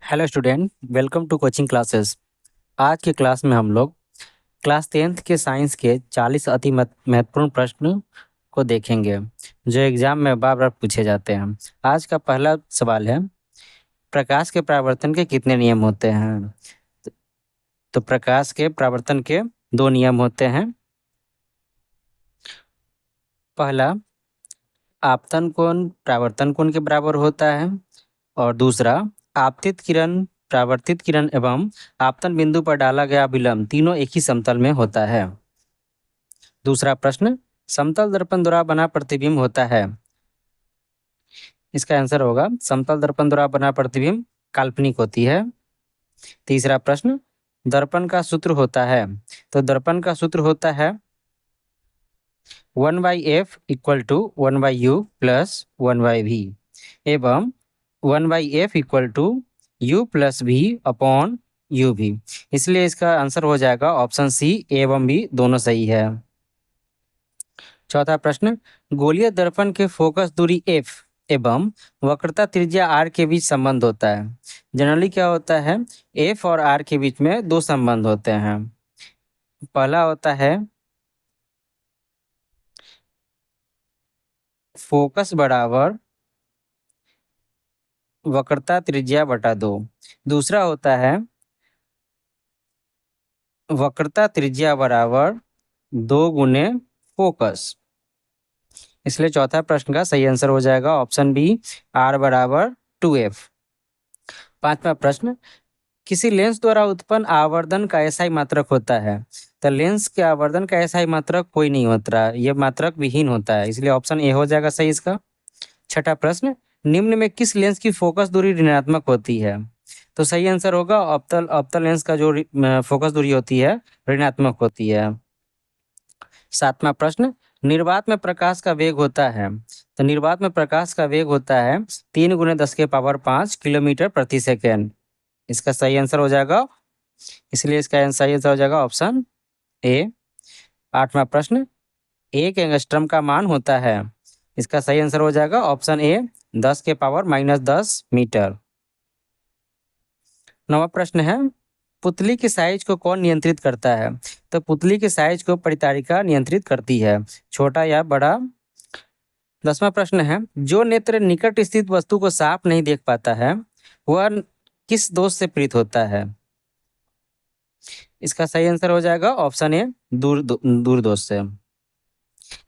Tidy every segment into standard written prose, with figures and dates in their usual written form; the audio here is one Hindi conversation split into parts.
Hello student, welcome to coaching classes. आज के क्लास में हम लोग क्लास 10th के साइंस के 40 अति महत्वपूर्ण प्रश्न को देखेंगे जो एग्जाम में बार बार पूछे जाते हैं। आज का पहला सवाल है, प्रकाश के परावर्तन के कितने नियम होते हैं? तो प्रकाश के परावर्तन के दो नियम होते हैं। पहला, आपतन कोण परावर्तन कोण के बराबर होता है, और दूसरा, आपतित किरण, परावर्तित किरण एवं आपतन बिंदु पर डाला गया विलंब तीनों एक ही समतल में होता है। दूसरा प्रश्न, समतल दर्पण द्वारा बना प्रतिबिंब होता है। इसका आंसर होगा समतल दर्पण द्वारा बना प्रतिबिंब काल्पनिक होती है। तीसरा प्रश्न, दर्पण का सूत्र होता है। तो दर्पण का सूत्र होता है 1/f equal to 1/u plus 1/v एवं 1/f equal to u plus v upon u भी। इसलिए इसका आंसर हो जाएगा ऑप्शन सी, ए एवं बी दोनों सही है। चौथा प्रश्न, गोलीय दर्पण के फोकस दूरी f एवं वक्रता त्रिज्या r के बीच संबंध होता है। जनरली क्या होता है, f और r के बीच में दो संबंध होते हैं। पहला होता है फोकस बराबर वक्रता त्रिज्या बटा 2। दूसरा होता है वक्रता त्रिज्या बराबर 2 गुने फोकस। इसलिए चौथा प्रश्न का सही आंसर हो जाएगा ऑप्शन बी, r बराबर 2f। पांचवा प्रश्न, किसी लेंस द्वारा उत्पन्न आवर्धन का एसआई मात्रक होता है। तो लेंस के आवर्धन का एसआई मात्रक कोई नहीं होता, यह मात्रक विहीन होता है, इसलिए ऑप्शन ए हो जाएगा सही इसका। छठा प्रश्न, निम्न में किस लेंस की फोकस दूरी ऋणात्मक होती है? तो सही आंसर होगा अवतल अवतल लेंस का जो फोकस दूरी होती है ऋणात्मक होती है। सातवां प्रश्न, निर्वात में प्रकाश का वेग होता है। तो निर्वात में प्रकाश का वेग होता है 3 गुने 10⁵ किलोमीटर प्रति सेकेंड। इसका सही आंसर हो जाएगा, इसलिए इसका सही आंसर हो जाएगा ऑप्शन ए। आठवां प्रश्न, 1 एंगस्ट्रम का मान होता है। इसका सही आंसर हो जाएगा ऑप्शन ए, 10⁻−10 मीटर। नवा प्रश्न है, पुतली की साइज को कौन नियंत्रित करता है? तो पुतली की साइज को परितारिका नियंत्रित करती है, छोटा या बड़ा। 10वां प्रश्न है, जो नेत्र निकट स्थित वस्तु को साफ नहीं देख पाता है वह किस दोष से पीड़ित होता है? इसका सही आंसर हो जाएगा ऑप्शन ए, दूर दोष से।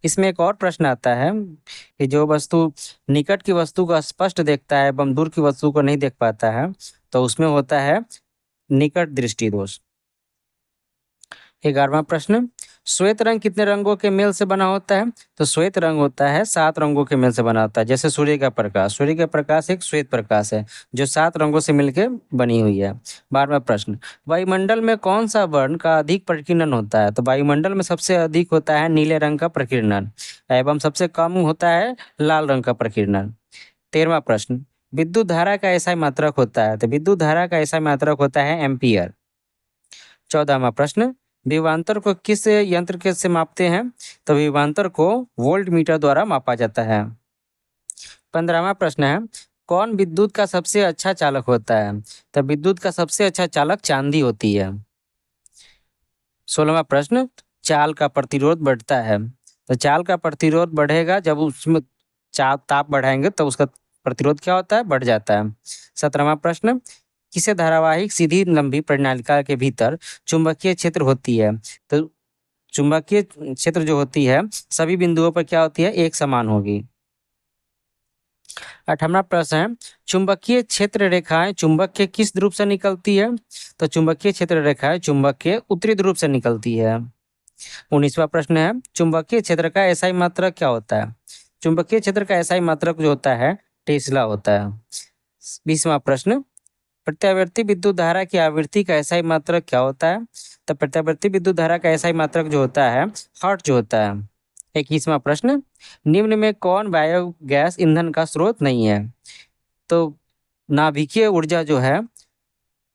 इसमें एक और प्रश्न आता है कि जो वस्तु निकट की वस्तु को स्पष्ट देखता है एवं दूर की वस्तु को नहीं देख पाता है, तो उसमें होता है निकट दृष्टि दोष। 11वां प्रश्न, श्वेत रंग कितने रंगों के मेल से बना होता है? तो श्वेत रंग होता है 7 रंगों के मेल से बना होता है। जैसे सूर्य का प्रकाश, सूर्य का प्रकाश एक श्वेत प्रकाश है जो 7 रंगों से मिलकर बनी हुई है। 12वां प्रश्न, वायुमंडल में कौन सा वर्ण का अधिक प्रकीर्णन होता है? तो वायुमंडल में सबसे अधिक होता है नीले रंग का प्रकीर्णन एवं सबसे कम होता है लाल रंग का प्रकीर्णन। 13वां प्रश्न, विद्युत धारा का ऐसा मात्रक होता है। तो विद्युत धारा का ऐसा मात्रक होता है एम्पियर। 14वां प्रश्न, विभवांतर को किस यंत्र के से मापते हैं? तो विभवांतर को वोल्ट मीटर द्वारा मापा जाता है। 15वां प्रश्न है, कौन विद्युत का सबसे अच्छा चालक होता है? तो विद्युत का सबसे अच्छा चालक चांदी होती है। 16वां प्रश्न, चाल का प्रतिरोध बढ़ता है। तो चाल का प्रतिरोध बढ़ेगा जब उसमें ताप बढ़ाएंगे तो उसका प्रतिरोध क्या होता है, बढ़ जाता है। 17वां प्रश्न, किसे धारावाहिक सीधी लंबी प्रणालिका के भीतर चुंबकीय क्षेत्र होती है? तो चुंबकीय क्षेत्र जो होती है सभी बिंदुओं पर क्या होती है, एक समान होगी। 18वां प्रश्न है, चुंबकीय क्षेत्र रेखाएं चुंबक के किस ध्रुव से निकलती है? तो चुंबकीय क्षेत्र रेखाएं चुंबक के उत्तरी ध्रुव से निकलती है। 19वां प्रश्न है, चुंबकीय क्षेत्र का एसआई मात्रक क्या होता है? चुंबकीय क्षेत्र का एसआई मात्रक जो होता है टेस्ला होता है। 20वां प्रश्न, प्रत्यावर्ती विद्युत धारा की आवृत्ति का एसआई मात्रक क्या होता है? तो प्रत्यावर्ती विद्युत धारा का एसआई मात्रक जो होता है हर्ट्ज जो होता है। 21वां प्रश्न, निम्न में कौन बायोगैस ईंधन का स्रोत नहीं है? तो नाभिकीय ऊर्जा जो है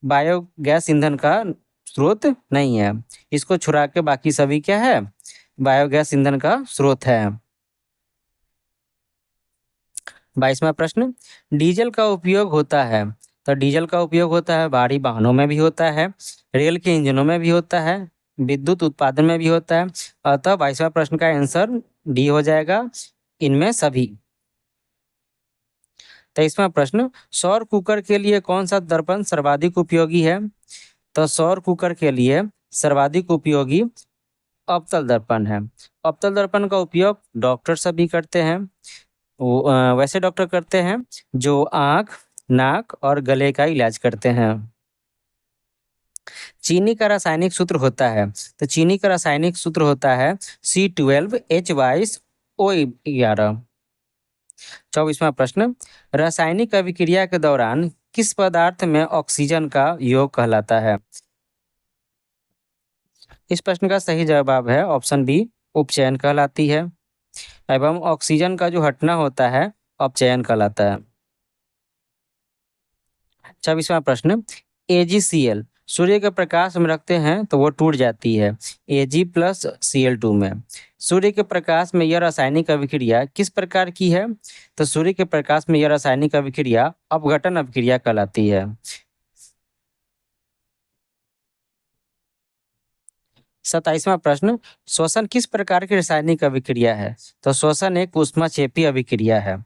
बायोगैस ईंधन का स्रोत नहीं है, इसको छुड़ा के बाकी सभी क्या है, बायोगैस ईंधन का स्रोत है। 22वां प्रश्न, डीजल का उपयोग होता है तो डीजल का उपयोग होता है भारी वाहनों में भी होता है, रेल के इंजनों में भी होता है, विद्युत उत्पादन में भी होता है। अतः 22वां प्रश्न का आंसर डी हो जाएगा, इनमें सभी। 23वां प्रश्न, सौर कुकर के लिए कौन सा दर्पण सर्वाधिक उपयोगी है? तो सौर कुकर के लिए सर्वाधिक उपयोगी अवतल दर्पण है। अवतल दर्पण का उपयोग डॉक्टर सभी करते हैं। वैसे डॉक्टर करते हैं जो आंख, नाक और गले का इलाज करते हैं। चीनी का रासायनिक सूत्र होता है, तो चीनी का रासायनिक सूत्र होता है C12H22O11। 24वां प्रश्न, रासायनिक अभिक्रिया के दौरान किस पदार्थ में ऑक्सीजन का योग कहलाता है? इस प्रश्न का सही जवाब है ऑप्शन बी, उपचयन कहलाती है। एवं ऑक्सीजन का जो हटना होता है अपचयन कहलाता है। 26वां प्रश्न, AgCl सूर्य के प्रकाश में रखते हैं तो वो टूट जाती है Ag+Cl2 में। सूर्य के प्रकाश में यह रासायनिक अभिक्रिया किस प्रकार की है? तो सूर्य के प्रकाश में यह रासायनिक अभिक्रिया अपघटन अभिक्रिया कहलाती है। 27वां प्रश्न, श्वसन किस प्रकार की रासायनिक अभिक्रिया है? तो श्वसन एक ऊष्माक्षेपी अभिक्रिया है।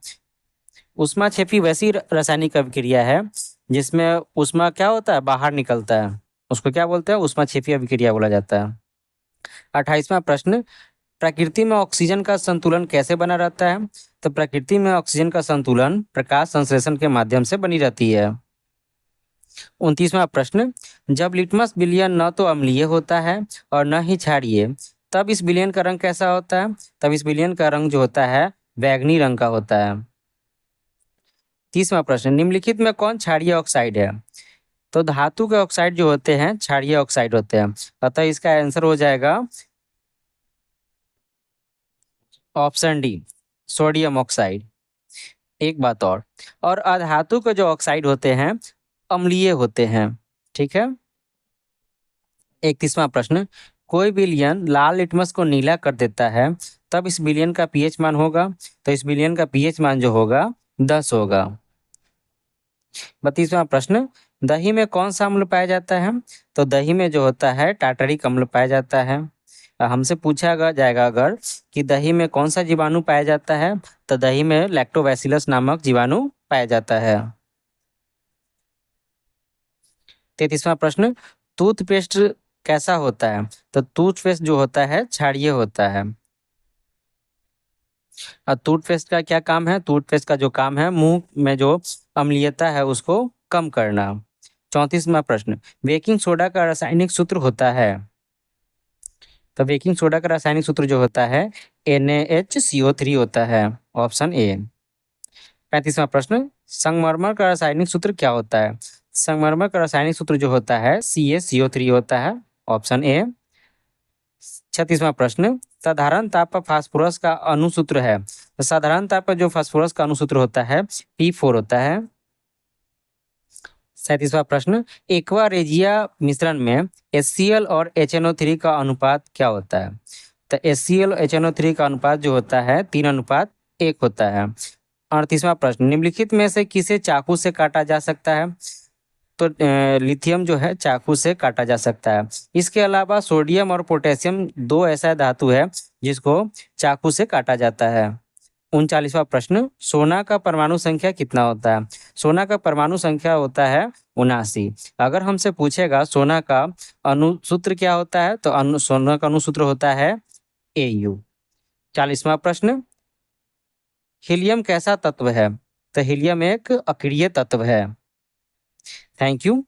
ऊष्माक्षेपी वैसी रासायनिक अभिक्रिया है जिसमें ऊष्मा क्या होता है, बाहर निकलता है, उसको क्या बोलते हैं, ऊष्माक्षेपी अभिक्रिया बोला जाता है। 28वां प्रश्न, प्रकृति में ऑक्सीजन का संतुलन कैसे बना रहता है? तो प्रकृति में ऑक्सीजन का संतुलन प्रकाश संश्लेषण के माध्यम से बनी रहती है। 29वां प्रश्न, जब लिटमस विलयन न तो अम्लीय होता है और न ही क्षारीय, तब इस विलयन का रंग कैसा होता है? तब इस विलयन का रंग जो होता है बैंगनी रंग का होता है। 30वां प्रश्न, निम्नलिखित में कौन क्षारीय ऑक्साइड है? तो धातु के ऑक्साइड जो होते हैं क्षारीय ऑक्साइड होते हैं। अतः इसका आंसर हो जाएगा ऑप्शन डी, सोडियम ऑक्साइड। एक बात और अधातु के जो ऑक्साइड होते हैं अम्लीय होते हैं। ठीक है। 31वां प्रश्न, कोई विलयन लाल लिटमस को नीला कर देता है, तब इस विलयन का पीएच मान होगा? तो इस विलयन का पीएच मान जो होगा 10 होगा। 32वां प्रश्न, दही में कौन सा अम्ल पाया जाता है? तो दही में जो होता है टाटरिक अम्ल पाया जाता है। हमसे पूछा जाएगा अगर कि दही में कौन सा जीवाणु पाया जाता है, तो दही में लैक्टोबैसिलस नामक जीवाणु पाया जाता है। 33वां प्रश्न, टूथपेस्ट कैसा होता है? तो टूथपेस्ट जो होता है क्षारीय होता है। और टूथपेस्ट का क्या काम है? टूथपेस्ट का जो काम है मुंह में जो अम्लीयता है उसको कम करना। 34वां प्रश्न, बेकिंग सोडा का रासायनिक सूत्र होता है? तो बेकिंग सोडा का रासायनिक सूत्र जो होता है NaHCO3 होता है, ऑप्शन ए। 35वां प्रश्न, संगमरमर का रासायनिक सूत्र क्या होता है? संगमरमर का रासायनिक सूत्र जो होता है CaCO3 होता है, ऑप्शन ए। 36वां प्रश्न, साधारण ताप पर फास्फोरस का अणुसूत्र है? तो साधारण ताप पर जो फास्फोरस का अणुसूत्र होता है P4 होता है। 37वां प्रश्न, एक्वा रेजिया मिश्रण में HCl और HNO3 का अनुपात क्या होता है? तो HCl और HNO3 का अनुपात जो होता है 3:1 होता है। 38वां प्रश्न, निम्नलिखित में से किसे चाकू से काटा जा सकता है? तो लिथियम जो है चाकू से काटा जा सकता है। इसके अलावा सोडियम और पोटेशियम दो ऐसा धातु है जिसको चाकू से काटा जाता है। 39वां प्रश्न, सोना का परमाणु संख्या कितना होता है? सोना का परमाणु संख्या होता है 79। अगर हमसे पूछेगा सोना का अणुसूत्र क्या होता है, तो सोना का अणुसूत्र होता है Au। 40वां प्रश्न, हीलियम कैसा तत्व है? तो हीलियम एक अक्रिय तत्व है। Thank you.